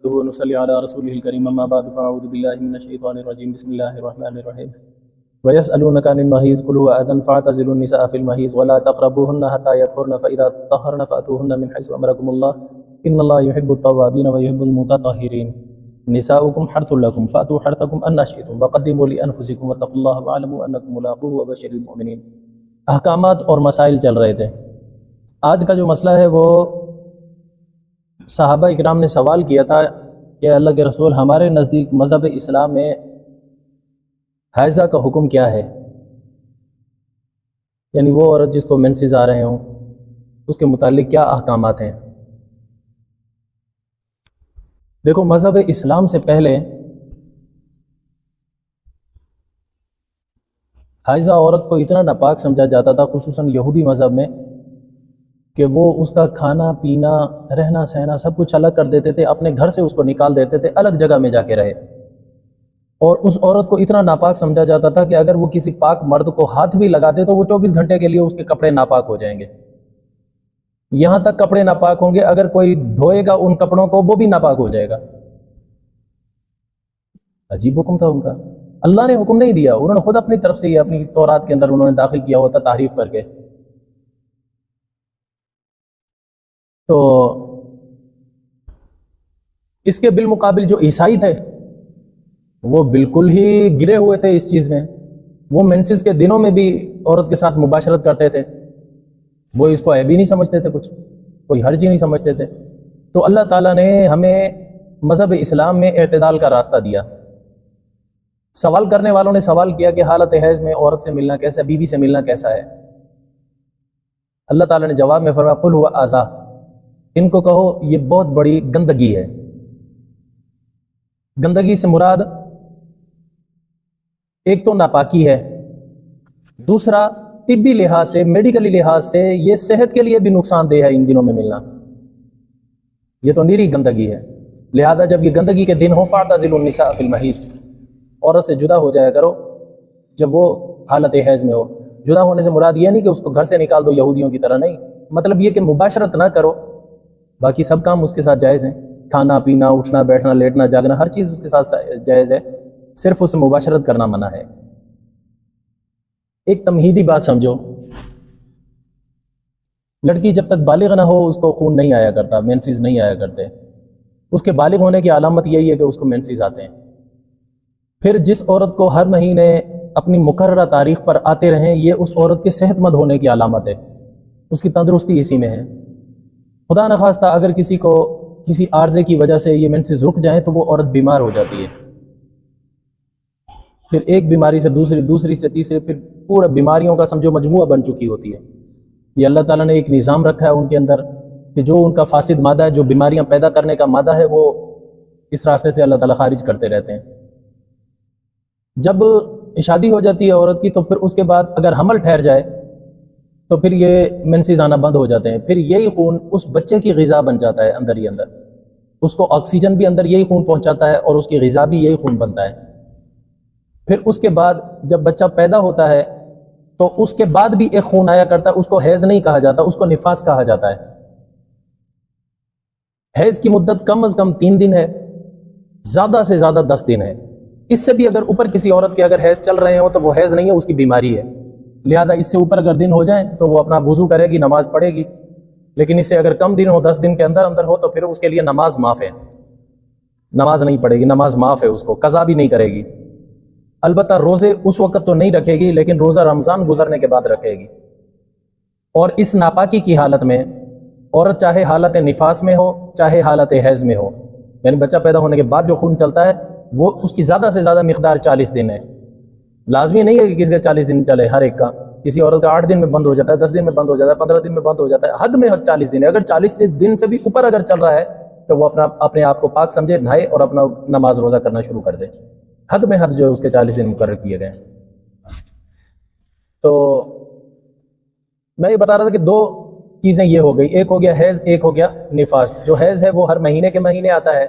ونصلي على رسوله الكريم أما بعد فأعوذ بالله من الشيطان الرجيم بسم الله الرحمن الرحيم ويسألونك عن المحيض قل هو أذى فاعتزلوا النساء في المحيض ولا تقربوهن حتى يطهرن فإذا طهرن فأتوهن من حيث أمركم الله إن الله يحب التوابين ويحب المتطهرين نساؤكم حرث لكم فأتوا حرثكم أن شئتم وقدموا لأنفسكم واتقوا الله واعلموا أنكم ملاقوه وبشر المؤمنين۔ احکامات اور مسائل چل رہے تھے۔ آج کا جو مسئلہ ہے وہ صحابہ اکرام نے سوال کیا تھا کہ اللہ کے رسول ہمارے نزدیک مذہب اسلام میں حیضہ کا حکم کیا ہے، یعنی وہ عورت جس کو مینسز آ رہے ہوں اس کے متعلق کیا احکامات ہیں۔ دیکھو، مذہب اسلام سے پہلے حائضہ عورت کو اتنا ناپاک سمجھا جاتا تھا، خصوصاً یہودی مذہب میں، کہ وہ اس کا کھانا پینا رہنا سہنا سب کچھ الگ کر دیتے تھے، اپنے گھر سے اس کو نکال دیتے تھے، الگ جگہ میں جا کے رہے۔ اور اس عورت کو اتنا ناپاک سمجھا جاتا تھا کہ اگر وہ کسی پاک مرد کو ہاتھ بھی لگا دے تو وہ 24 گھنٹے کے لیے اس کے کپڑے ناپاک ہو جائیں گے۔ یہاں تک کپڑے ناپاک ہوں گے، اگر کوئی دھوئے گا ان کپڑوں کو وہ بھی ناپاک ہو جائے گا۔ عجیب حکم تھا ان کا، اللہ نے حکم نہیں دیا، انہوں نے خود اپنی طرف سے یہ اپنی تورات کے اندر انہوں نے داخل کیا ہوا تھا تحریف کر کے۔ تو اس کے بالمقابل جو عیسائی تھے وہ بالکل ہی گرے ہوئے تھے اس چیز میں، وہ مینسز کے دنوں میں بھی عورت کے ساتھ مباشرت کرتے تھے، وہ اس کو عیب ہی نہیں سمجھتے تھے، کچھ کوئی حرج ہی نہیں سمجھتے تھے۔ تو اللہ تعالیٰ نے ہمیں مذہب اسلام میں اعتدال کا راستہ دیا۔ سوال کرنے والوں نے سوال کیا کہ حالت حیض میں عورت سے ملنا کیسا ہے، بیوی سے ملنا کیسا ہے؟ اللہ تعالیٰ نے جواب میں فرمایا قل هو اذی، ان کو کہو یہ بہت بڑی گندگی ہے۔ گندگی سے مراد ایک تو ناپاکی ہے، دوسرا طبی لحاظ سے، میڈیکلی لحاظ سے یہ صحت کے لیے بھی نقصان دہ ہے۔ ان دنوں میں ملنا یہ تو نیری گندگی ہے، لہذا جب یہ گندگی کے دن ہو فاعتزلوا النساء فی المحیض، عورت سے جدا ہو جایا کرو جب وہ حالت حیض میں ہو۔ جدا ہونے سے مراد یہ نہیں کہ اس کو گھر سے نکال دو یہودیوں کی طرح، نہیں، مطلب یہ کہ مباشرت نہ کرو، باقی سب کام اس کے ساتھ جائز ہیں، کھانا پینا اٹھنا بیٹھنا لیٹنا جاگنا ہر چیز اس کے ساتھ جائز ہے، صرف اس سے مباشرت کرنا منع ہے۔ ایک تمہیدی بات سمجھو، لڑکی جب تک بالغ نہ ہو اس کو خون نہیں آیا کرتا، مینسز نہیں آیا کرتے، اس کے بالغ ہونے کی علامت یہی ہے کہ اس کو مینسز آتے ہیں۔ پھر جس عورت کو ہر مہینے اپنی مقررہ تاریخ پر آتے رہیں، یہ اس عورت کے صحت مند ہونے کی علامت ہے، اس کی تندرستی اسی میں ہے۔ خدا نخواستہ اگر کسی کو کسی عارضے کی وجہ سے یہ مینسز رک جائیں تو وہ عورت بیمار ہو جاتی ہے، پھر ایک بیماری سے دوسری، دوسری سے تیسری، پھر پورا بیماریوں کا سمجھو مجموعہ بن چکی ہوتی ہے۔ یہ اللہ تعالیٰ نے ایک نظام رکھا ہے ان کے اندر کہ جو ان کا فاسد مادہ ہے، جو بیماریاں پیدا کرنے کا مادہ ہے، وہ اس راستے سے اللہ تعالیٰ خارج کرتے رہتے ہیں۔ جب شادی ہو جاتی ہے عورت کی تو پھر اس کے بعد اگر حمل ٹھہر جائے تو پھر یہ مینسز آنا بند ہو جاتے ہیں، پھر یہی خون اس بچے کی غذا بن جاتا ہے، اندر ہی اندر اس کو آکسیجن بھی اندر یہی خون پہنچاتا ہے اور اس کی غذا بھی یہی خون بنتا ہے۔ پھر اس کے بعد جب بچہ پیدا ہوتا ہے تو اس کے بعد بھی ایک خون آیا کرتا ہے، اس کو حیض نہیں کہا جاتا، اس کو نفاس کہا جاتا ہے۔ حیض کی مدت کم از کم 3 دن ہے، زیادہ سے زیادہ 10 دن ہے۔ اس سے بھی اگر اوپر کسی عورت کے اگر حیض چل رہے ہوں تو وہ حیض نہیں ہے، اس کی بیماری ہے، لہذا اس سے اوپر اگر دن ہو جائیں تو وہ اپنا وضو کرے گی، نماز پڑھے گی، لیکن اس سے اگر کم دن ہو، 10 دن کے اندر اندر ہو، تو پھر اس کے لیے نماز معاف ہے، نماز نہیں پڑھے گی، نماز معاف ہے، اس کو قضا بھی نہیں کرے گی۔ البتہ روزے اس وقت تو نہیں رکھے گی، لیکن روزہ رمضان گزرنے کے بعد رکھے گی۔ اور اس ناپاکی کی حالت میں عورت چاہے حالت نفاس میں ہو چاہے حالت حیض میں ہو، یعنی بچہ پیدا ہونے کے بعد جو خون چلتا ہے وہ اس کی زیادہ سے زیادہ مقدار 40 دن ہے۔ لازمی نہیں ہے کہ کسی کا 40 دن چلے، ہر ایک کا، کسی عورت کا 8 دن میں بند ہو جاتا ہے، 10 دن میں بند ہو جاتا ہے، 15 دن میں بند ہو جاتا ہے، حد میں 40 دن ہے۔ اگر 40 دن سے بھی اوپر اگر چل رہا ہے تو وہ اپنے آپ کو پاک سمجھے، نہائے اور اپنا نماز روزہ کرنا شروع کر دے۔ حد میں حد جو ہے اس کے 40 دن مقرر کیے گئے ہیں۔ تو میں یہ بتا رہا تھا کہ 2 چیزیں یہ ہو گئی، ایک ہو گیا حیض، ایک ہو گیا نفاس۔ جو حیض ہے وہ ہر مہینے کے مہینے آتا ہے،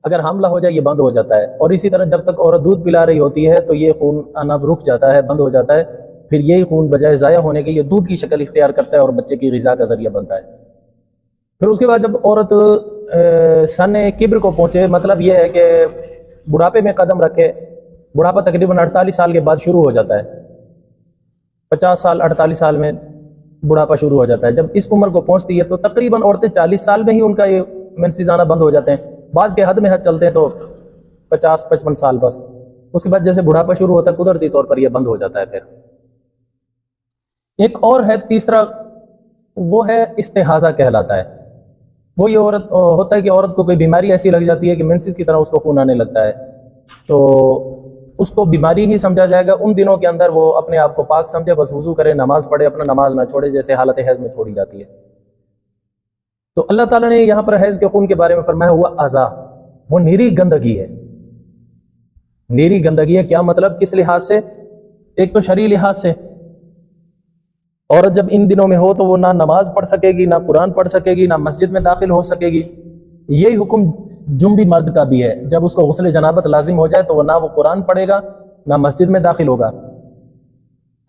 اگر حاملہ ہو جائے یہ بند ہو جاتا ہے، اور اسی طرح جب تک عورت دودھ پلا رہی ہوتی ہے تو یہ خون آنا رک جاتا ہے، بند ہو جاتا ہے، پھر یہی خون بجائے ضائع ہونے کے یہ دودھ کی شکل اختیار کرتا ہے اور بچے کی غذا کا ذریعہ بنتا ہے۔ پھر اس کے بعد جب عورت سن کبر کو پہنچے، مطلب یہ ہے کہ بڑھاپے میں قدم رکھے، بڑھاپا تقریباً 48 سال کے بعد شروع ہو جاتا ہے، 50 سال 48 سال میں بڑھاپا شروع ہو جاتا ہے۔ جب اس عمر کو پہنچتی ہے تو تقریباً عورتیں 40 سال میں ہی ان کا یہ مینسز آنا بند ہو جاتے ہیں، بعض کے حد میں حد چلتے ہیں تو 50-55 سال بس، اس کے بعد جیسے بڑھاپا شروع ہوتا ہے قدرتی طور پر یہ بند ہو جاتا ہے۔ پھر ایک اور ہے تیسرا، وہ ہے استحاضہ کہلاتا ہے۔ وہ یہ عورت ہوتا ہے کہ عورت کو کوئی بیماری ایسی لگ جاتی ہے کہ مینسز کی طرح اس کو خون آنے لگتا ہے، تو اس کو بیماری ہی سمجھا جائے گا۔ ان دنوں کے اندر وہ اپنے آپ کو پاک سمجھے، بس وضو کرے، نماز پڑھے، اپنا نماز نہ چھوڑے جیسے حالت حیض میں چھوڑی جاتی ہے۔ تو اللہ تعالیٰ نے یہاں پر حیض کے خون کے بارے میں فرمایا ہوا اذا، وہ نیری گندگی ہے۔ نیری گندگی ہے کیا مطلب، کس لحاظ سے؟ ایک تو شرعی لحاظ سے، عورت جب ان دنوں میں ہو تو وہ نہ نماز پڑھ سکے گی، نہ قرآن پڑھ سکے گی، نہ مسجد میں داخل ہو سکے گی۔ یہی حکم جنبی مرد کا بھی ہے، جب اس کو غسل جنابت لازم ہو جائے تو وہ نہ وہ قرآن پڑھے گا نہ مسجد میں داخل ہوگا۔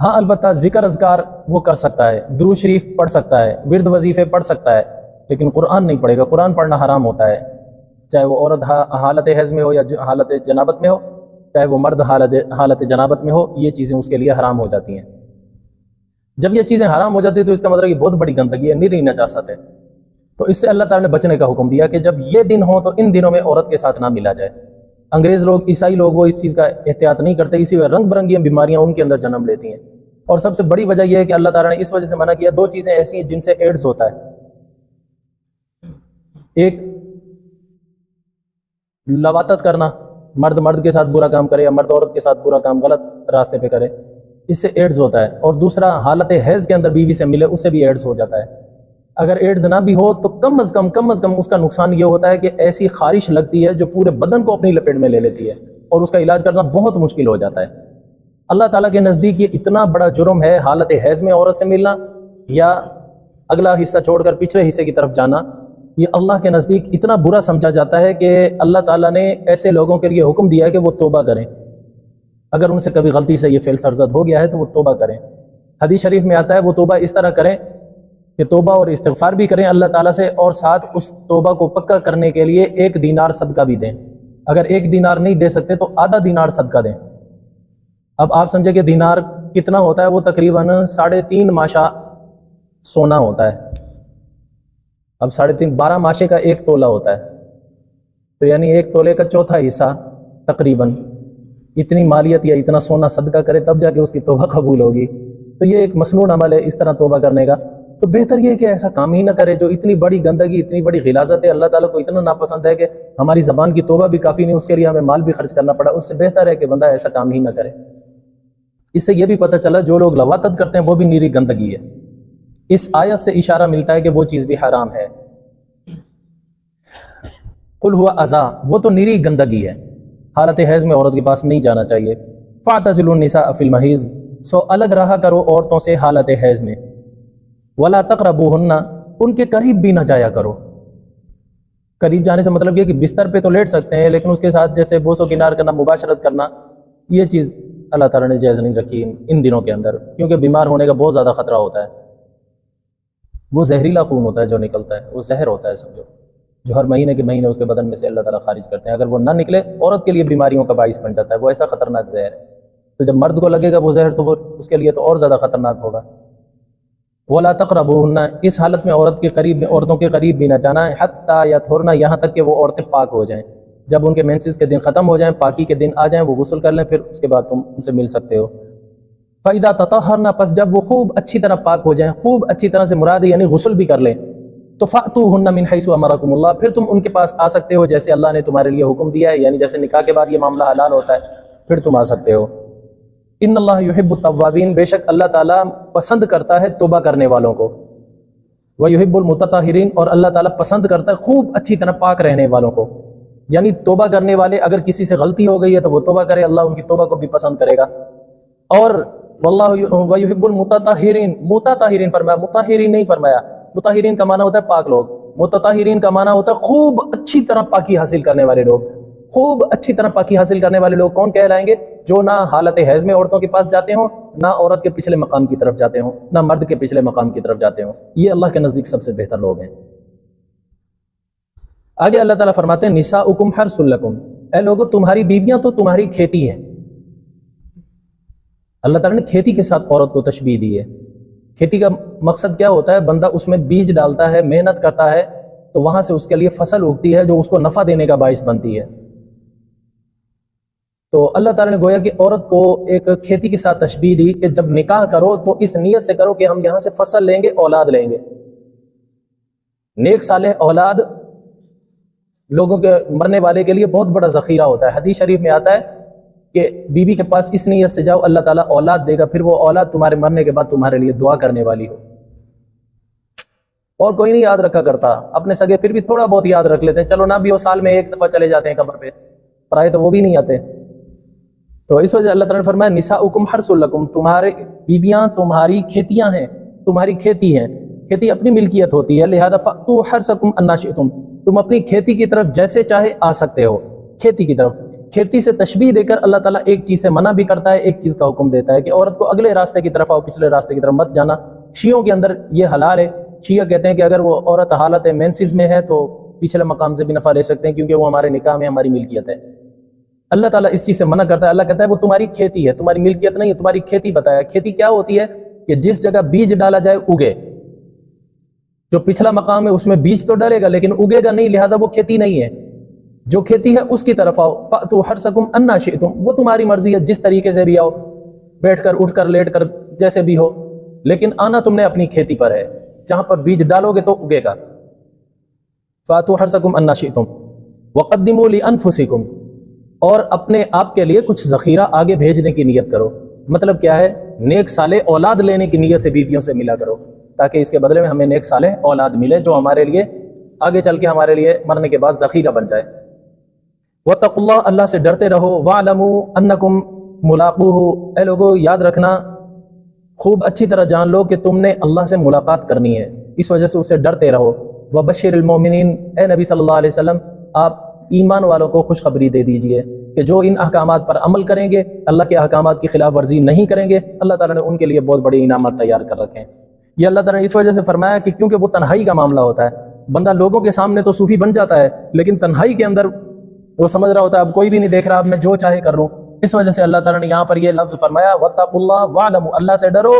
ہاں البتہ ذکر اذکار وہ کر سکتا ہے، درود شریف پڑھ سکتا ہے، ورد وظیفے پڑھ سکتا ہے، لیکن قرآن نہیں پڑھے گا۔ قرآن پڑھنا حرام ہوتا ہے، چاہے وہ عورت حالت حیض میں ہو یا حالت جنابت میں ہو، چاہے وہ مرد حالت جنابت میں ہو، یہ چیزیں اس کے لیے حرام ہو جاتی ہیں۔ جب یہ چیزیں حرام ہو جاتی ہیں تو اس کا مطلب یہ بہت بڑی گندگی ہے، نیری نجاست ہے۔ تو اس سے اللہ تعالیٰ نے بچنے کا حکم دیا کہ جب یہ دن ہو تو ان دنوں میں عورت کے ساتھ نہ ملا جائے۔ انگریز لوگ، عیسائی لوگ، وہ اس چیز کا احتیاط نہیں کرتے، اسی وجہ رنگ برنگی بیماریاں ان کے اندر جنم لیتی ہیں۔ اور سب سے بڑی وجہ یہ ہے کہ اللہ تعالیٰ نے اس وجہ سے منع کیا، دو چیزیں ایسی ہیں جن سے ایڈز ہوتا ہے۔ ایک لواطت کرنا، مرد مرد کے ساتھ برا کام کرے یا مرد عورت کے ساتھ برا کام غلط راستے پہ کرے، اس سے ایڈز ہوتا ہے۔ اور دوسرا حالت حیض کے اندر بیوی سے ملے، اس سے بھی ایڈز ہو جاتا ہے۔ اگر ایڈز نہ بھی ہو تو کم از کم اس کا نقصان یہ ہوتا ہے کہ ایسی خارش لگتی ہے جو پورے بدن کو اپنی لپیٹ میں لے لیتی ہے، اور اس کا علاج کرنا بہت مشکل ہو جاتا ہے۔ اللہ تعالیٰ کے نزدیک یہ اتنا بڑا جرم ہے حالت حیض میں عورت سے ملنا یا اگلا حصہ چھوڑ کر پچھلے حصے کی طرف جانا، یہ اللہ کے نزدیک اتنا برا سمجھا جاتا ہے کہ اللہ تعالیٰ نے ایسے لوگوں کے لیے حکم دیا ہے کہ وہ توبہ کریں۔ اگر ان سے کبھی غلطی سے یہ فعل سرزد ہو گیا ہے تو وہ توبہ کریں۔ حدیث شریف میں آتا ہے وہ توبہ اس طرح کریں کہ توبہ اور استغفار بھی کریں اللہ تعالیٰ سے، اور ساتھ اس توبہ کو پکا کرنے کے لیے 1 دینار صدقہ بھی دیں۔ اگر 1 دینار نہیں دے سکتے تو آدھا دینار صدقہ دیں۔ اب آپ سمجھے کہ دینار کتنا ہوتا ہے، وہ تقریباً 3.5 ماشا سونا ہوتا ہے۔ اب 3.5 12 ماشے کا 1 تولہ ہوتا ہے، تو یعنی 1 تولے کا چوتھا حصہ تقریباً اتنی مالیت یا اتنا سونا صدقہ کرے تب جا کے اس کی توبہ قبول ہوگی۔ تو یہ ایک مسنون عمل ہے اس طرح توبہ کرنے کا۔ تو بہتر یہ ہے کہ ایسا کام ہی نہ کرے جو اتنی بڑی گندگی، اتنی بڑی غلاظت ہے، اللہ تعالیٰ کو اتنا ناپسند ہے کہ ہماری زبان کی توبہ بھی کافی نہیں، اس کے لیے ہمیں مال بھی خرچ کرنا پڑا۔ اس سے بہتر ہے کہ بندہ ایسا کام ہی نہ کرے۔ اس سے یہ بھی پتہ چلا جو لوگ لواطت کرتے ہیں وہ بھی نیری گندگی ہے۔ اس آیت سے اشارہ ملتا ہے کہ وہ چیز بھی حرام ہے۔ قل ہوا اذا، وہ تو نیری گندگی ہے، حالت حیض میں عورت کے پاس نہیں جانا چاہیے۔ فاعتزلوا النساء فی المحیض، سو الگ رہا کرو عورتوں سے حالت حیض میں۔ ولا تقربوہن، ان کے قریب بھی نہ جایا کرو۔ قریب جانے سے مطلب یہ کہ بستر پہ تو لیٹ سکتے ہیں، لیکن اس کے ساتھ جیسے بوس و کنار کرنا، مباشرت کرنا، یہ چیز اللہ تعالیٰ نے جائز نہیں رکھی ان دنوں کے اندر، کیونکہ بیمار ہونے کا بہت زیادہ خطرہ ہوتا ہے۔ وہ زہریلا خون ہوتا ہے جو نکلتا ہے، وہ زہر ہوتا ہے سمجھو، جو ہر مہینے کے مہینے اس کے بدن میں سے اللہ تعالیٰ خارج کرتے ہیں۔ اگر وہ نہ نکلے عورت کے لیے بیماریوں کا باعث بن جاتا ہے، وہ ایسا خطرناک زہر ہے۔ تو جب مرد کو لگے گا وہ زہر تو وہ اس کے لیے تو اور زیادہ خطرناک ہوگا۔ ولا تقربوہن، اس حالت میں عورتوں کے قریب بھی نہ جانا ہے، حتیٰ یطہرن، یہاں تک کہ وہ عورتیں پاک ہو جائیں۔ جب ان کے مینسز کے دن ختم ہو جائیں، پاکی کے دن آ جائیں، وہ غسل کر لیں، پھر اس کے بعد تم ان سے مل سکتے ہو۔ فَإِذَا تَطَهَّرْنَ، پس جب وہ خوب اچھی طرح پاک ہو جائیں، خوب اچھی طرح سے مراد یعنی غسل بھی کر لیں، تو فَأْتُوهُنَّ مِنْ حَيْثُ أَمَرَكُمُ اللَّهُ، پھر تم ان کے پاس آ سکتے ہو جیسے اللہ نے تمہارے لیے حکم دیا ہے، یعنی جیسے نکاح کے بعد یہ معاملہ حلال ہوتا ہے پھر تم آ سکتے ہو۔ ان اللہ یحب التوابین، بے شک اللہ تعالیٰ پسند کرتا ہے توبہ کرنے والوں کو، ویحب المتطہرین، اور اللہ تعالیٰ پسند کرتا ہے خوب اچھی طرح پاک رہنے والوں کو۔ یعنی توبہ کرنے والے، اگر کسی سے غلطی ہو گئی ہے تو وہ توبہ کرے، اللہ ان کی توبہ کو بھی پسند کرے گا۔ اور واللہ ویحب المتطہرین، متطہرین فرمایا، مطہرین نہیں فرمایا۔ مطہرین کا معنی ہوتا ہے پاک لوگ، متطہرین کا معنی ہوتا ہے خوب اچھی طرح پاکی حاصل کرنے والے لوگ۔ خوب اچھی طرح پاکی حاصل کرنے والے لوگ کون کہلائیں گے؟ جو نہ حالت حیض میں عورتوں کے پاس جاتے ہوں، نہ عورت کے پچھلے مقام کی طرف جاتے ہوں، نہ مرد کے پچھلے مقام کی طرف جاتے ہوں۔ یہ اللہ کے نزدیک سب سے بہتر لوگ ہیں۔ آگے اللہ تعالیٰ فرماتے ہیں نساؤکم حرث لکم، اے لوگو تمہاری بیویاں تو تمہاری کھیتی ہیں۔ اللہ تعالیٰ نے کھیتی کے ساتھ عورت کو تشبیہ دی ہے۔ کھیتی کا مقصد کیا ہوتا ہے؟ بندہ اس میں بیج ڈالتا ہے، محنت کرتا ہے، تو وہاں سے اس کے لیے فصل اگتی ہے جو اس کو نفع دینے کا باعث بنتی ہے۔ تو اللہ تعالیٰ نے گویا کہ عورت کو ایک کھیتی کے ساتھ تشبیہ دی کہ جب نکاح کرو تو اس نیت سے کرو کہ ہم یہاں سے فصل لیں گے، اولاد لیں گے۔ نیک صالح اولاد لوگوں کے مرنے والے کے لیے بہت بڑا ذخیرہ ہوتا ہے۔ حدیث شریف میں آتا ہے کہ بیوی کے پاس اس نیت سے جاؤ اللہ تعالیٰ اولاد دے گا، پھر وہ اولاد تمہارے مرنے کے بعد تمہارے لیے دعا کرنے والی ہو۔ اور کوئی نہیں یاد رکھا کرتا، اپنے سگے پھر بھی تھوڑا بہت یاد رکھ لیتے ہیں، چلو نہ بھی وہ سال میں ایک دفعہ چلے جاتے ہیں قبر پہ، پرائے تو وہ بھی نہیں آتے۔ تو اس وجہ اللہ تعالیٰ نے فرمایا نساؤکم حرث لکم، تمہارے بیویاں تمہاری کھیتیاں ہیں، تمہاری کھیتی ہیں، کھیتی اپنی ملکیت ہوتی ہے، لہذا فأتوا حرثکم انا شئتم، تم اپنی کھیتی کی طرف جیسے چاہے آ سکتے ہو۔ کھیتی کی طرف، کھیتی سے تشبیہ دے کر اللہ تعالیٰ ایک چیز سے منع بھی کرتا ہے، ایک چیز کا حکم دیتا ہے کہ عورت کو اگلے راستے کی طرف آؤ، پچھلے راستے کی طرف مت جانا۔ شیعوں کے اندر یہ حلال ہے، شیعہ کہتے ہیں کہ اگر وہ عورت حالت مینسز میں ہے تو پچھلے مقام سے بھی نفع لے سکتے ہیں کیونکہ وہ ہمارے نکاح میں ہماری ملکیت ہے۔ اللہ تعالیٰ اس چیز سے منع کرتا ہے، اللہ کہتا ہے وہ تمہاری کھیتی ہے، تمہاری ملکیت نہیں ہے، تمہاری کھیتی بتایا۔ کھیتی کیا ہوتی ہے؟ کہ جس جگہ بیج ڈالا جائے اگے، جو پچھلا مقام ہے اس میں بیج تو ڈالے گا لیکن اگے گا نہیں، لہذا وہ کھیتی نہیں ہے۔ جو کھیتی ہے اس کی طرف آؤ، فأتوا حرثکم انا شئتم، وہ تمہاری مرضی ہے، جس طریقے سے بھی آؤ، بیٹھ کر، اٹھ کر، لیٹ کر، جیسے بھی ہو، لیکن آنا تم نے اپنی کھیتی پر ہے، جہاں پر بیج ڈالو گے تو اگے گا۔ فأتوا حرثکم انا شئتم وقدموا لانفسکم، اور اپنے آپ کے لیے کچھ ذخیرہ آگے بھیجنے کی نیت کرو۔ مطلب کیا ہے؟ نیک صالح اولاد لینے کی نیت سے بیویوں سے ملا کرو، تاکہ اس کے بدلے میں ہمیں نیک صالح اولاد ملے جو ہمارے لیے آگے چل کے ہمارے لیے مرنے کے بعد ذخیرہ بن جائے۔ واتقوا اللہ، اللہ سے ڈرتے رہو، واعلموا انکم ملاقوہ، اے لوگو یاد رکھنا، خوب اچھی طرح جان لو کہ تم نے اللہ سے ملاقات کرنی ہے، اس وجہ سے اسے ڈرتے رہو۔ وبشر المؤمنین، اے نبی صلی اللہ علیہ وسلم آپ ایمان والوں کو خوشخبری دے دیجئے کہ جو ان احکامات پر عمل کریں گے، اللہ کے احکامات کی خلاف ورزی نہیں کریں گے، اللہ تعالیٰ نے ان کے لیے بہت بڑے انعامات تیار کر رکھے ہیں۔ یہ اللہ تعالیٰ نے اس وجہ سے فرمایا کہ کیونکہ وہ تنہائی کا معاملہ ہوتا ہے، بندہ لوگوں کے سامنے تو صوفی بن جاتا ہے لیکن تنہائی کے اندر وہ سمجھ رہا ہوتا ہے اب کوئی بھی نہیں دیکھ رہا، اب میں جو چاہے کر لوں۔ اس وجہ سے اللہ تعالیٰ نے یہاں پر یہ لفظ فرمایا واتقوا اللہ واعلموا، اللہ سے ڈرو،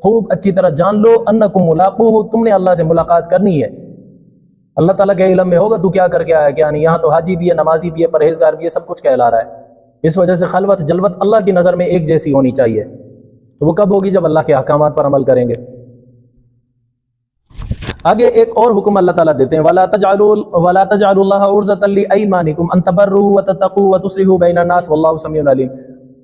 خوب اچھی طرح جان لو، انکم ملاقوہ، تم نے اللہ سے ملاقات کرنی ہے۔ اللہ تعالیٰ کے علم میں ہوگا تو کیا کر کے آیا کیا نہیں، یہاں تو حاجی بھی ہے، نمازی بھی ہے، پرہیزگار بھی ہے، سب کچھ کہلا رہا ہے۔ اس وجہ سے خلوت جلوت اللہ کی نظر میں ایک جیسی ہونی چاہیے۔ تو وہ کب ہوگی؟ جب اللہ کے احکامات پر عمل کریں گے۔ آگے ایک اور حکم اللہ تعالیٰ دیتے ہیں وَلَا تَجْعَلُوا اللَّهَ عُرْضَةً لِأَيْمَانِكُمْ أَن تَبَرُّوا وَتَتَّقُوا وَتُصْلِحُوا بَيْنَ النَّاسِ وَاللَّهُ سَمِيعٌ عَلِيمٌ۔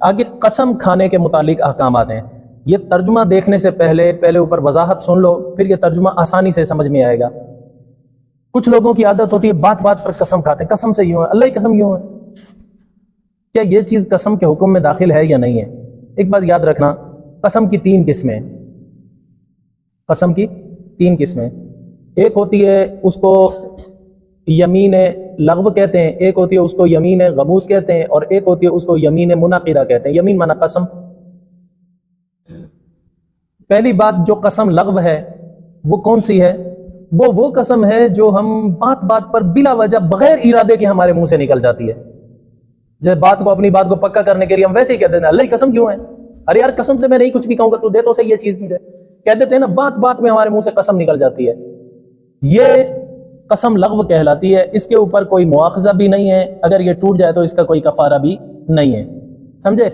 آگے قسم کھانے کے متعلق احکامات ہیں۔ یہ ترجمہ دیکھنے سے پہلے اوپر وضاحت سن لو، پھر یہ ترجمہ آسانی سے سمجھ میں آئے گا۔ کچھ لوگوں کی عادت ہوتی ہے بات بات پر قسم کھاتے ہیں، قسم سے یوں ہے، اللہ کی قسم یوں ہے۔ کیا یہ چیز قسم کے حکم میں داخل ہے یا نہیں ہے؟ ایک بات یاد رکھنا، قسم کی 3 قسمیں، قسم کی 3 قسمیں۔ ایک ہوتی ہے اس کو یمین لغو کہتے ہیں، ایک ہوتی ہے اس کو یمین غموس کہتے ہیں، اور ایک ہوتی ہے اس کو یمین منعقدہ کہتے ہیں۔ یمین معنی قسم۔ پہلی بات جو قسم لغو ہے وہ کون سی ہے؟ وہ قسم ہے جو ہم بات بات پر بلا وجہ بغیر ارادے کے ہمارے منہ سے نکل جاتی ہے۔ جب بات کو، اپنی بات کو پکا کرنے کے لیے ہم ویسے ہی کہتے ہیں اللہ کی قسم کیوں ہے، ارے یار قسم سے میں نہیں کچھ بھی کہوں گا، تو دے تو صحیح یہ چیز نہیں دے، کہہ دیتے ہیں نا، بات بات میں ہمارے منہ سے قسم نکل جاتی ہے۔ یہ قسم لغو کہلاتی ہے، اس کے اوپر کوئی مواخذہ بھی نہیں ہے، اگر یہ ٹوٹ جائے تو اس کا کوئی کفارہ بھی نہیں ہے، سمجھے؟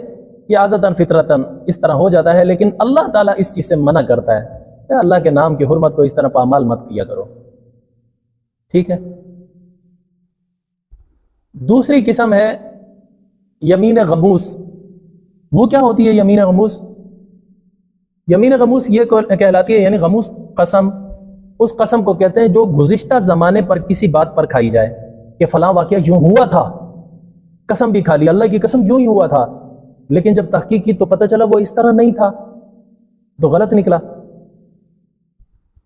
یہ عادتاً فطرتاً اس طرح ہو جاتا ہے، لیکن اللہ تعالیٰ اس چیز سے منع کرتا ہے کہ اللہ کے نام کی حرمت کو اس طرح پامال مت کیا کرو، ٹھیک ہے؟ دوسری قسم ہے یمین غموس۔ وہ کیا ہوتی ہے یمین غموس؟ یمین غموس یہ کہلاتی ہے، یعنی غموس قسم، اس قسم کو کہتے ہیں جو گزشتہ زمانے پر کسی بات پر کھائی جائے کہ فلاں واقعہ یوں ہوا تھا، قسم بھی کھا لی، اللہ کی قسم یوں ہی ہوا تھا، لیکن جب تحقیق کی تو پتہ چلا وہ اس طرح نہیں تھا، تو غلط نکلا۔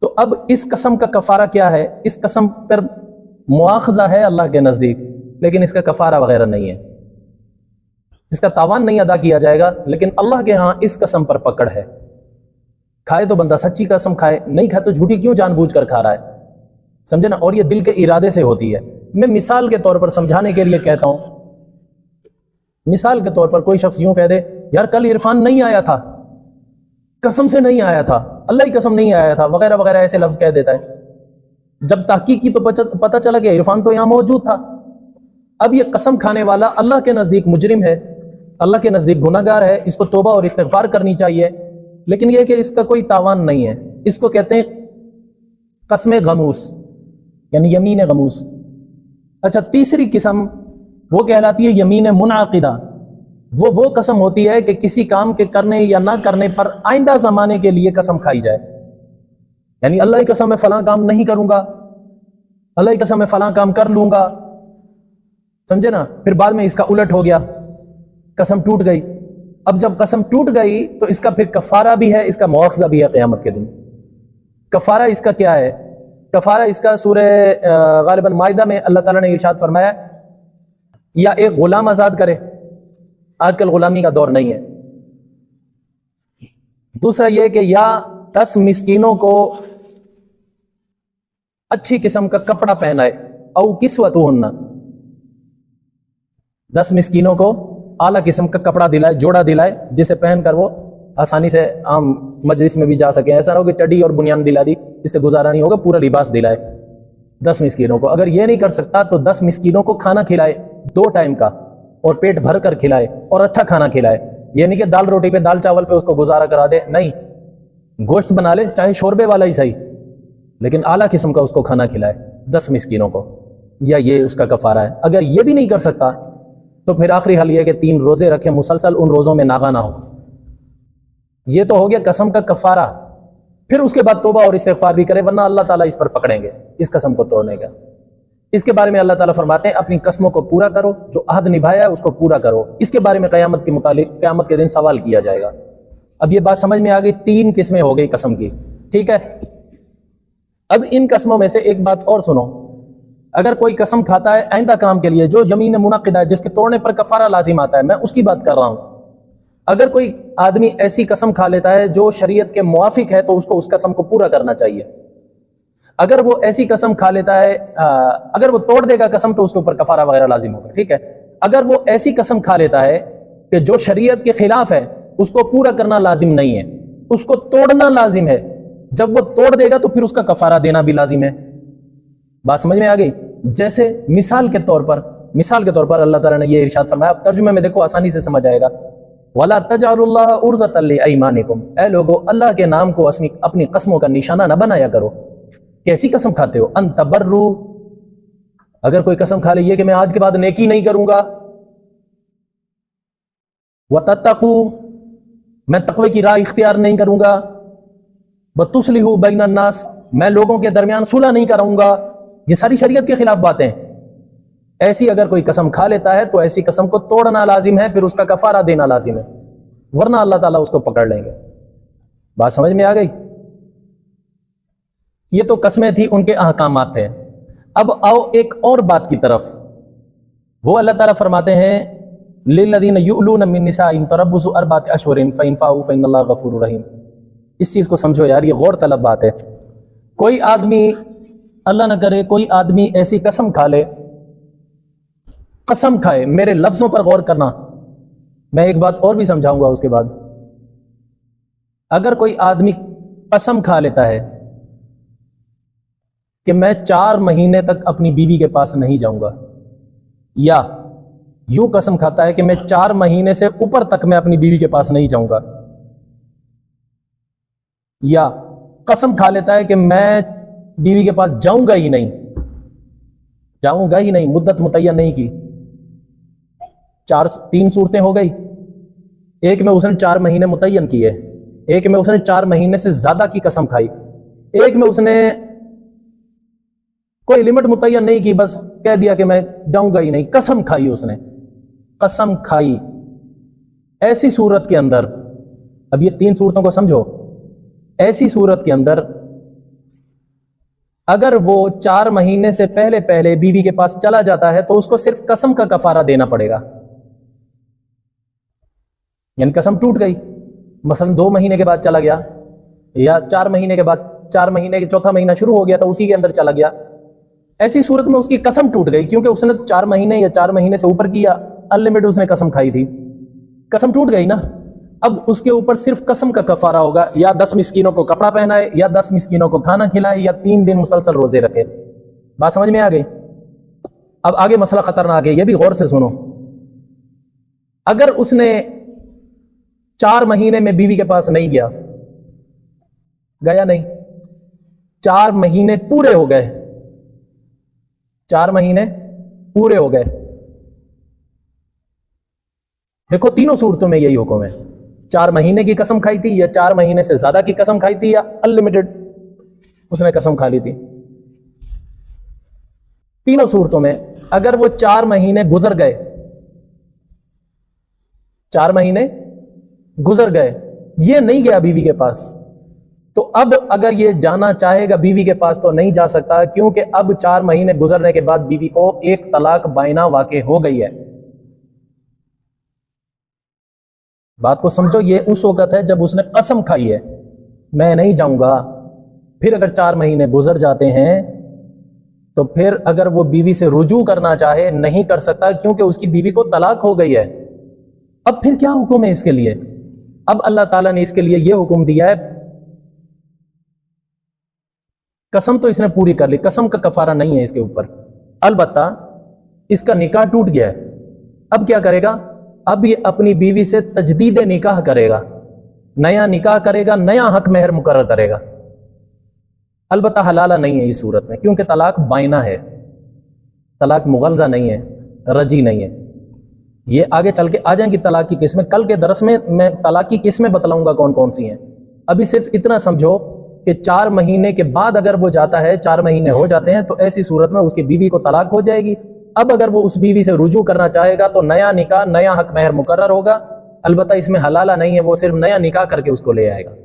تو اب اس قسم کا کفارہ کیا ہے؟ اس قسم پر مواخذہ ہے اللہ کے نزدیک، لیکن اس کا کفارہ وغیرہ نہیں ہے، اس کا تاوان نہیں ادا کیا جائے گا، لیکن اللہ کے ہاں اس قسم پر پکڑ ہے۔ کھائے تو بندہ سچی قسم کھائے، نہیں کھائے تو جھوٹی کیوں جان بوجھ کر کھا رہا ہے؟ سمجھے نا, اور یہ دل کے ارادے سے ہوتی ہے. میں مثال کے طور پر سمجھانے کے لیے کہتا ہوں, مثال کے طور پر کوئی شخص یوں کہہ دے یار کل عرفان نہیں آیا تھا, قسم سے نہیں آیا تھا, اللہ کی قسم نہیں آیا تھا, وغیرہ وغیرہ ایسے لفظ کہہ دیتا ہے. جب تحقیق کی تو پتہ چلا کہ عرفان تو یہاں موجود تھا. اب یہ قسم کھانے والا اللہ کے نزدیک مجرم ہے, اللہ کے نزدیک گناہ گار ہے, اس کو توبہ اور استغفار کرنی چاہیے, لیکن یہ کہ اس کا کوئی تاوان نہیں ہے. اس کو کہتے ہیں قسم غموس, یعنی یمین غموس. اچھا, تیسری قسم وہ کہلاتی ہے یمین منعقدہ. وہ قسم ہوتی ہے کہ کسی کام کے کرنے یا نہ کرنے پر آئندہ زمانے کے لیے قسم کھائی جائے. یعنی اللہ کی قسم میں فلاں کام نہیں کروں گا, اللہ کی قسم میں فلاں کام کر لوں گا, سمجھے نا, پھر بعد میں اس کا الٹ ہو گیا, قسم ٹوٹ گئی. اب جب قسم ٹوٹ گئی تو اس کا پھر کفارہ بھی ہے, اس کا مواخذہ بھی ہے قیامت کے دن. کفارہ اس کا کیا ہے؟ کفارہ اس کا سورہ غالباً مائدہ میں اللہ تعالیٰ نے ارشاد فرمایا یا ایک غلام آزاد کرے, آج کل غلامی کا دور نہیں ہے. دوسرا یہ کہ یا 10 مسکینوں کو اچھی قسم کا کپڑا پہنائے, او کسوتہن, 10 مسکینوں کو اعلیٰ قسم کا کپڑا دلائے, جوڑا دلائے, جسے پہن کر وہ آسانی سے عام مجلس میں بھی جا سکیں. ایسا نہ ہو کہ چڈی اور بنیان دلا دی, اس سے گزارا نہیں ہوگا, پورا لباس دلائے 10 مسکینوں کو. اگر یہ نہیں کر سکتا تو 10 مسکینوں کو کھانا کھلائے 2 ٹائم کا, اور پیٹ بھر کر کھلائے, اور اچھا کھانا کھلائے. یہ نہیں کہ دال روٹی پہ, دال چاول پہ اس کو گزارا کرا دے, نہیں, گوشت بنا لے چاہے شوربے والا ہی صحیح, لیکن اعلیٰ قسم کا اس کو کھانا کھلائے 10 مسکینوں کو, یا یہ اس کا کفارہ ہے. اگر یہ بھی نہیں کر سکتا تو پھر آخری حل یہ کہ 3 روزے رکھے مسلسل, ان روزوں میں ناغہ نہ ہو. یہ تو ہو گیا قسم کا کفارہ. پھر اس کے بعد توبہ اور استغفار بھی کرے, ورنہ اللہ تعالیٰ اس پر پکڑیں گے اس قسم کو توڑنے کا. اس کے بارے میں اللہ تعالیٰ فرماتے ہیں اپنی قسموں کو پورا کرو, جو عہد نبھایا ہے اس کو پورا کرو. اس کے بارے میں قیامت کے متعلق قیامت کے دن سوال کیا جائے گا. اب یہ بات سمجھ میں آ گئی, 3 قسمیں ہو گئی قسم کی, ٹھیک ہے. اب ان قسموں میں سے ایک بات اور سنو, اگر کوئی قسم کھاتا ہے آئندہ کام کے لیے, جو یمین منعقدہ ہے, جس کے توڑنے پر کفارہ لازم آتا ہے, میں اس کی بات کر رہا ہوں. اگر کوئی آدمی ایسی قسم کھا لیتا ہے جو شریعت کے موافق ہے, تو اس کو اس قسم کو پورا کرنا چاہیے. اگر وہ ایسی قسم کھا لیتا ہے, اگر وہ توڑ دے گا قسم, تو اس کے اوپر کفارہ وغیرہ لازم ہوگا, ٹھیک ہے. اگر وہ ایسی قسم کھا لیتا ہے کہ جو شریعت کے خلاف ہے, اس کو پورا کرنا لازم نہیں ہے, اس کو توڑنا لازم ہے. جب وہ توڑ دے گا تو پھر اس کا کفارہ دینا بھی لازم ہے. بات سمجھ میں آ گئی؟ جیسے مثال کے طور پر اللہ تعالیٰ نے یہ ارشاد فرمایا, اب ترجمے میں دیکھو آسانی سے سمجھ آئے گا. وَلَا تَجْعَلُوا اللَّهَ عُرْضَةً لِأَيْمَانِكُمْ, اے لوگو اللہ کے نام کو اپنی قسموں کا نشانہ نہ بنایا کرو. کیسی قسم کھاتے ہو؟ ان تبروا, اگر کوئی قسم کھا لے یہ کہ میں آج کے بعد نیکی نہیں کروں گا, وَتَتَّقُوا, میں تقوی کی راہ اختیار نہیں کروں گا, وَتُصْلِحُوا بَيْنَ النَّاسِ, میں لوگوں کے درمیان صلح نہیں کروں گا. یہ ساری شریعت کے خلاف باتیں ہیں. ایسی اگر کوئی قسم کھا لیتا ہے تو ایسی قسم کو توڑنا لازم ہے, پھر اس کا کفارہ دینا لازم ہے, ورنہ اللہ تعالیٰ اس کو پکڑ لیں گے. بات سمجھ میں آ گئی؟ یہ تو قسمیں تھی, ان کے احکامات تھے. اب آؤ ایک اور بات کی طرف. وہ اللہ تعالیٰ فرماتے ہیں للذین یؤلون من نسائہم تربص 4 اشہر فإن فاؤوا فإن اللہ غفور رحیم. اس چیز کو سمجھو یار, یہ غور طلب بات ہے. کوئی آدمی, اللہ نہ کرے, کوئی آدمی ایسی قسم کھا لے, قسم کھائے, میرے لفظوں پر غور کرنا, میں ایک بات اور بھی سمجھاؤں گا اس کے بعد. اگر کوئی آدمی قسم کھا لیتا ہے کہ میں 4 مہینے تک اپنی بیوی کے پاس نہیں جاؤں گا, یا یوں قسم کھاتا ہے کہ میں 4 مہینے سے اوپر تک میں اپنی بیوی کے پاس نہیں جاؤں گا, یا قسم کھا لیتا ہے کہ میں بیوی کے پاس جاؤں گا ہی نہیں, مدت متعین نہیں کی. 3 صورتیں ہو گئی. ایک میں اس نے 4 مہینے متعین کیے, ایک میں اس نے 4 مہینے سے زیادہ کی قسم کھائی, ایک میں اس نے کوئی لمٹ متعین نہیں کی, بس کہہ دیا کہ میں جاؤں گا ہی نہیں, قسم کھائی, اس نے قسم کھائی. ایسی صورت کے اندر, اب یہ 3 صورتوں کو سمجھو, ایسی صورت کے اندر اگر وہ 4 مہینے سے پہلے بیوی کے پاس چلا جاتا ہے تو اس کو صرف قسم کا کفارہ دینا پڑے گا. یعنی قسم ٹوٹ گئی, مثلا 2 مہینے کے بعد چلا گیا, یا 4 مہینے کے بعد, 4 مہینے کے 4تھا مہینہ شروع ہو گیا تو اسی کے اندر چلا گیا, ایسی صورت میں اس کی قسم ٹوٹ گئی، کیونکہ اس نے تو 4 مہینے یا 4 مہینے سے اوپر کیا انلمیٹڈ اس نے قسم کھائی تھی، قسم ٹوٹ گئی نا. اب اس کے اوپر صرف قسم کا کفارہ ہوگا، یا 10 مسکینوں کو کپڑا پہنائے، یا 10 مسکینوں کو کھانا کھلائے، یا 3 دن مسلسل روزے رکھے. بات سمجھ میں آ گئی؟ اب آگے مسئلہ خطرناک ہے، یہ بھی غور سے سنو. اگر اس نے 4 مہینے میں بیوی کے پاس نہیں گیا نہیں، 4 مہینے پورے ہو گئے، 4 مہینے پورے ہو گئے. دیکھو تینوں صورتوں میں یہی حکم ہے، 4 مہینے کی قسم کھائی تھی، یا 4 مہینے سے زیادہ کی قسم کھائی تھی، یا انلمیٹڈ اس نے قسم کھا لی تھی. تینوں صورتوں میں اگر وہ 4 مہینے گزر گئے، 4 مہینے گزر گئے، یہ نہیں گیا بیوی کے پاس، تو اب اگر یہ جانا چاہے گا بیوی کے پاس تو نہیں جا سکتا، کیونکہ اب 4 مہینے گزرنے کے بعد بیوی کو ایک طلاق بائنہ واقع ہو گئی ہے. بات کو سمجھو، یہ اس وقت ہے جب اس نے قسم کھائی ہے میں نہیں جاؤں گا. پھر اگر 4 مہینے گزر جاتے ہیں تو پھر اگر وہ بیوی سے رجوع کرنا چاہے نہیں کر سکتا، کیونکہ اس کی بیوی کو طلاق ہو گئی ہے. اب پھر کیا حکم ہے اس کے لیے؟ اب اللہ تعالیٰ نے اس کے لیے یہ حکم دیا ہے، قسم تو اس نے پوری کر لی، قسم کا کفارہ نہیں ہے اس کے اوپر، البتہ اس کا نکاح ٹوٹ گیا ہے. اب کیا کرے گا؟ اب یہ اپنی بیوی سے تجدید نکاح کرے گا، نیا نکاح کرے گا، نیا حق مہر مقرر کرے گا. البتہ حلالہ نہیں ہے اس صورت میں، کیونکہ طلاق بائنہ ہے، طلاق مغلظہ نہیں ہے، رجی نہیں ہے. یہ آگے چل کے آ جائیں گی طلاق کی قسمیں، کل کے درس میں میں طلاق کی قسمیں بتلاؤں گا کون کون سی ہیں. ابھی صرف اتنا سمجھو کہ 4 مہینے کے بعد اگر وہ جاتا ہے، 4 مہینے ہو جاتے ہیں، تو ایسی صورت میں اس کی بیوی کو طلاق ہو جائے گی. اب اگر وہ اس بیوی سے رجوع کرنا چاہے گا تو نیا نکاح، نیا حق مہر مقرر ہوگا. البتہ اس میں حلالہ نہیں ہے، وہ صرف نیا نکاح کر کے اس کو لے آئے گا.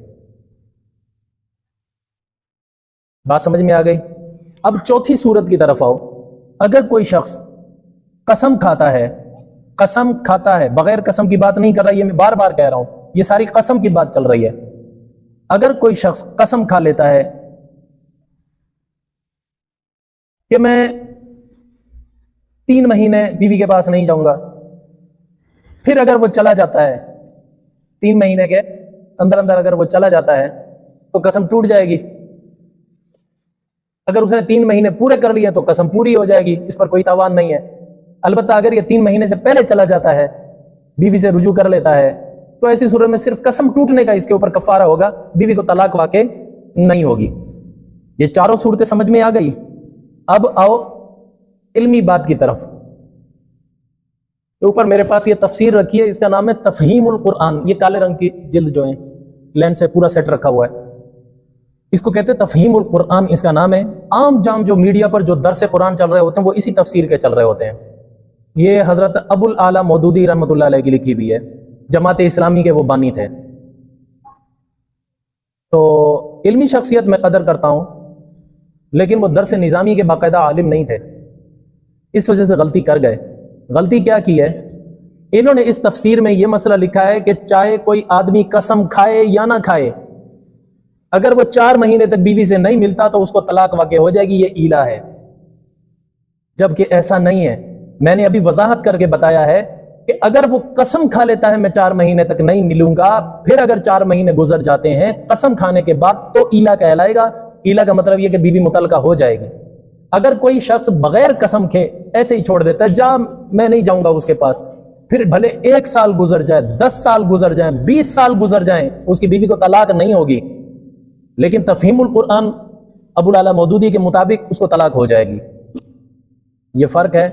بات سمجھ میں آ گئی؟ اب چوتھی صورت کی طرف آؤ. اگر کوئی شخص قسم کھاتا ہے، بغیر قسم کی بات نہیں کر رہا، یہ میں بار بار کہہ رہا ہوں، یہ ساری قسم کی بات چل رہی ہے. اگر کوئی شخص قسم کھا لیتا ہے کہ میں 3 مہینے بیوی کے پاس نہیں جاؤں گا، پھر اگر وہ چلا جاتا ہے 3 مہینے کے اندر اگر وہ چلا جاتا ہے تو قسم ٹوٹ جائے گی. اگر اس نے 3 مہینے پورے کر لیے تو قسم پوری ہو جائے گی، اس پر کوئی تاوان نہیں ہے. البتہ اگر یہ 3 مہینے سے پہلے چلا جاتا ہے، بیوی سے رجوع کر لیتا ہے، تو ایسی صورت میں صرف قسم ٹوٹنے کا اس کے اوپر کفارہ ہوگا، بیوی کو طلاق واقع نہیں ہوگی. یہ چاروں صورتیں سمجھ میں آ گئی. اب آؤ علمی بات کی طرف. اوپر میرے پاس یہ تفسیر رکھی ہے، اس کا نام ہے تفہیم القرآن. یہ کالے رنگ کی جلد جو ہے لین سے پورا سیٹ رکھا ہوا ہے، اس کو کہتے ہیں تفہیم القرآن، اس کا نام ہے. عام جام جو میڈیا پر جو درس قرآن چل رہے ہوتے ہیں وہ اسی تفسیر کے چل رہے ہوتے ہیں. یہ حضرت ابو الاعلیٰ مودودی رحمۃ اللہ علیہ کی لکھی ہوئی ہے، جماعت اسلامی کے وہ بانی تھے. تو علمی شخصیت میں قدر کرتا ہوں، لیکن وہ درس نظامی کے باقاعدہ عالم نہیں تھے، اس وجہ سے غلطی کر گئے. غلطی کیا کی ہے؟ انہوں نے اس تفسیر میں یہ مسئلہ لکھا ہے کہ چاہے کوئی آدمی قسم کھائے یا نہ کھائے، اگر وہ 4 مہینے تک بیوی سے نہیں ملتا تو اس کو طلاق واقع ہو جائے گی. یہ ایلا ہے، جبکہ ایسا نہیں ہے. میں نے ابھی وضاحت کر کے بتایا ہے کہ اگر وہ قسم کھا لیتا ہے میں 4 مہینے تک نہیں ملوں گا، پھر اگر 4 مہینے گزر جاتے ہیں قسم کھانے کے بعد، تو ایلا کہلائے گا. ایلا کا مطلب یہ کہ بیوی مطلقہ ہو جائے گی. اگر کوئی شخص بغیر قسم کے ایسے ہی چھوڑ دیتا ہے، جا میں نہیں جاؤں گا اس کے پاس، پھر بھلے 1 سال گزر جائے، 10 سال گزر جائیں، 20 سال گزر جائیں، اس کی بیوی کو طلاق نہیں ہوگی. لیکن تفہیم القرآن ابو الاعلیٰ مودودی کے مطابق اس کو طلاق ہو جائے گی. یہ فرق ہے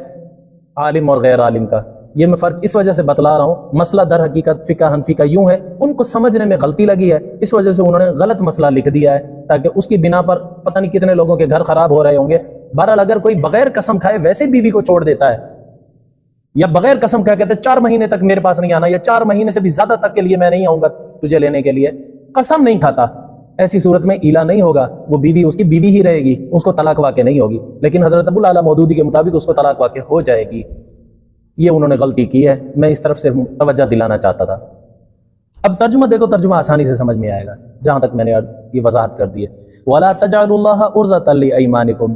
عالم اور غیر عالم کا. یہ میں فرق اس وجہ سے بتلا رہا ہوں، مسئلہ در حقیقت فقہ حنفی کا یوں ہے، ان کو سمجھنے میں غلطی لگی ہے، اس وجہ سے انہوں نے غلط مسئلہ لکھ دیا ہے، تاکہ اس کی بنا پر پتہ نہیں کتنے لوگوں کے گھر خراب ہو رہے ہوں گے. بہرحال اگر کوئی بغیر قسم کھائے ویسے بیوی کو چھوڑ دیتا ہے، یا بغیر قسم کھائے کہتے 4 مہینے تک میرے پاس نہیں آنا، یا 4 مہینے سے بھی زیادہ تک کے لیے میں نہیں آؤں گا تجھے لینے کے لیے، قسم نہیں کھاتا، ایسی صورت میں ایلا نہیں ہوگا، وہ بیوی اس کی بیوی ہی رہے گی، اس کو طلاق واقع نہیں ہوگی. لیکن حضرت ابو الاعلیٰ مودودی کے مطابق اس کو طلاق واقع ہو جائے گی. یہ انہوں نے غلطی کی ہے، میں اس طرف سے توجہ دلانا چاہتا تھا. اب ترجمہ دیکھو، ترجمہ آسانی سے سمجھ میں آئے گا، جہاں تک میں نے یہ وضاحت کر دی ہے. وَلَا تَجْعَلُوا اللَّهَ عُرْضَةً لِأَيْمَانِكُمْ،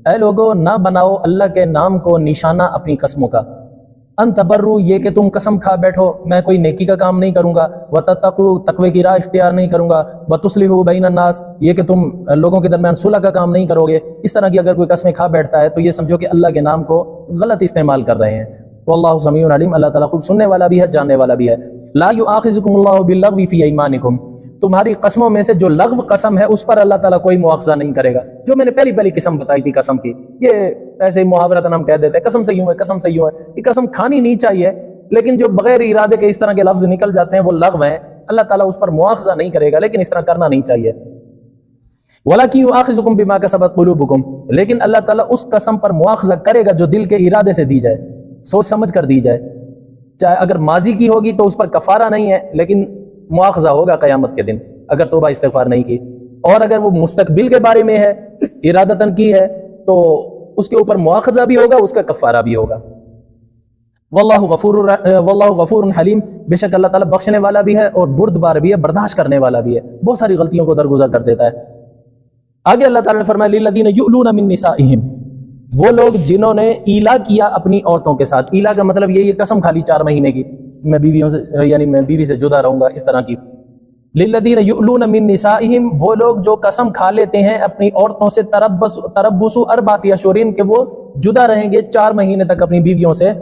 اے لوگو نہ بناؤ اللہ کے نام کو نشانہ اپنی قسموں کا، ان تبرو یہ کہ تم قسم کھا بیٹھو میں کوئی نیکی کا کام نہیں کروں گا، وتتقو تقوی کی راہ اختیار نہیں کروں گا، وتصلحوا بین الناس یہ کہ تم لوگوں کے درمیان صلح کا کام نہیں کرو گے، اس طرح کی اگر کوئی قسمیں کھا بیٹھتا ہے تو یہ سمجھو کہ اللہ کے نام کو غلط استعمال کر رہے ہیں۔ واللہ سمیع علیم، اللہ تعالیٰ خوب سننے والا بھی ہے جاننے والا بھی ہے۔ لا یؤاخذکم اللہ باللغو فی ایمانکم، تمہاری قسموں میں سے جو لغو قسم ہے اس پر اللہ تعالیٰ کوئی مواخذہ نہیں کرے گا۔ جو میں نے پہلی قسم بتائی تھی قسم کی، یہ ایسے ہی محاورتاً ہم کہہ دیتے ہیں قسم سے یوں ہے، قسم سے یوں ہے، یہ قسم کھانی نہیں چاہیے، لیکن جو بغیر ارادے کے اس طرح کے لفظ نکل جاتے ہیں وہ لغو ہیں، اللہ تعالیٰ اس پر مواخذہ نہیں کرے گا، لیکن اس طرح کرنا نہیں چاہیے۔ وَلَكِنْ يُؤَاخِذُكُمْ بِمَا كَسَبَتْ قُلُوبُكُمْ، لیکن اللہ تعالیٰ اس قسم پر مواخذہ کرے گا جو دل کے ارادے سے دی جائے، سوچ سمجھ کر دی جائے، چاہے اگر ماضی کی ہوگی تو اس پر کفارہ نہیں ہے لیکن مواخذہ ہوگا قیامت کے دن اگر توبہ استغفار نہیں کی، اور اگر وہ مستقبل کے بارے میں ہے ارادتاً کی ہے تو اس کے اوپر مواخذہ بھی ہوگا، اس کا کفارہ بھی ہوگا۔ واللہ غفور حلیم، بے شک اللہ تعالیٰ بخشنے والا بھی ہے اور بردبار بھی ہے، برداشت کرنے والا بھی ہے، بہت ساری غلطیوں کو درگزر کر دیتا ہے۔ آگے اللہ تعالیٰ نے فرمایا للذین یؤلون من نسائہم، وہ لوگ جنہوں نے ایلا کیا اپنی عورتوں کے ساتھ، ایلا کا مطلب یہ قسم کھا لی 4 مہینے کی میں بیویوں سے یعنی میں بیوی سے جدا رہوں گا، اس طرح کی۔ للذین یؤلون من نسائہم، وہ لوگ جو قسم کھا لیتے ہیں اپنی عورتوں سے، تربص 4 اشہر کہ وہ جدا رہیں گے 4 مہینے تک اپنی بیویوں سے،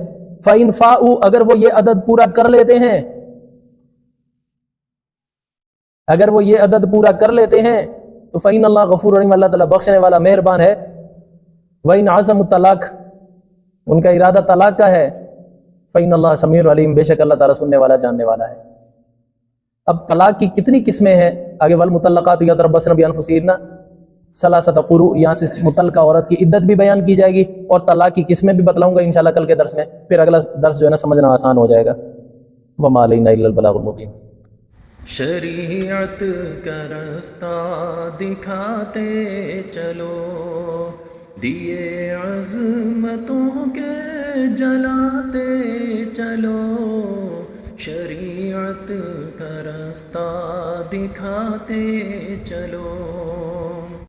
فَإِنْ فَاءُوا اگر وہ یہ عدد پورا کر لیتے ہیں، اگر وہ یہ عدد پورا کر لیتے ہیں تو فَإِنَّ اللَّهَ غَفُورٌ رَحِيمٌ، اللہ تعالیٰ بخشنے والا مہربان ہے۔ وَإِنْ عَزَمُوا الطَّلَاقَ، ان کا ارادہ طلاق کا ہے، فَإِنَّ اللَّهَ سَمِيعٌ عَلِيمٌ، بے شک اللہ تعالیٰ سننے والا جاننے والا ہے۔ اب طلاق کی کتنی قسمیں ہیں آگے، والمطلقات یتربصن بانفسہن ثلاثۃ قروء، یہاں سے مطلقہ عورت کی عدت بھی بیان کی جائے گی اور طلاق کی قسمیں بھی بتلاؤں گا انشاءاللہ کل کے درس میں، پھر اگلا درس جو ہے نا سمجھنا آسان ہو جائے گا۔ وما علینا الا البلاغ المبین۔ شریعت کا راستہ دکھاتے چلو، دیے عظمتوں کے جلاتے چلو، شریعت کا راستہ دکھاتے چلو۔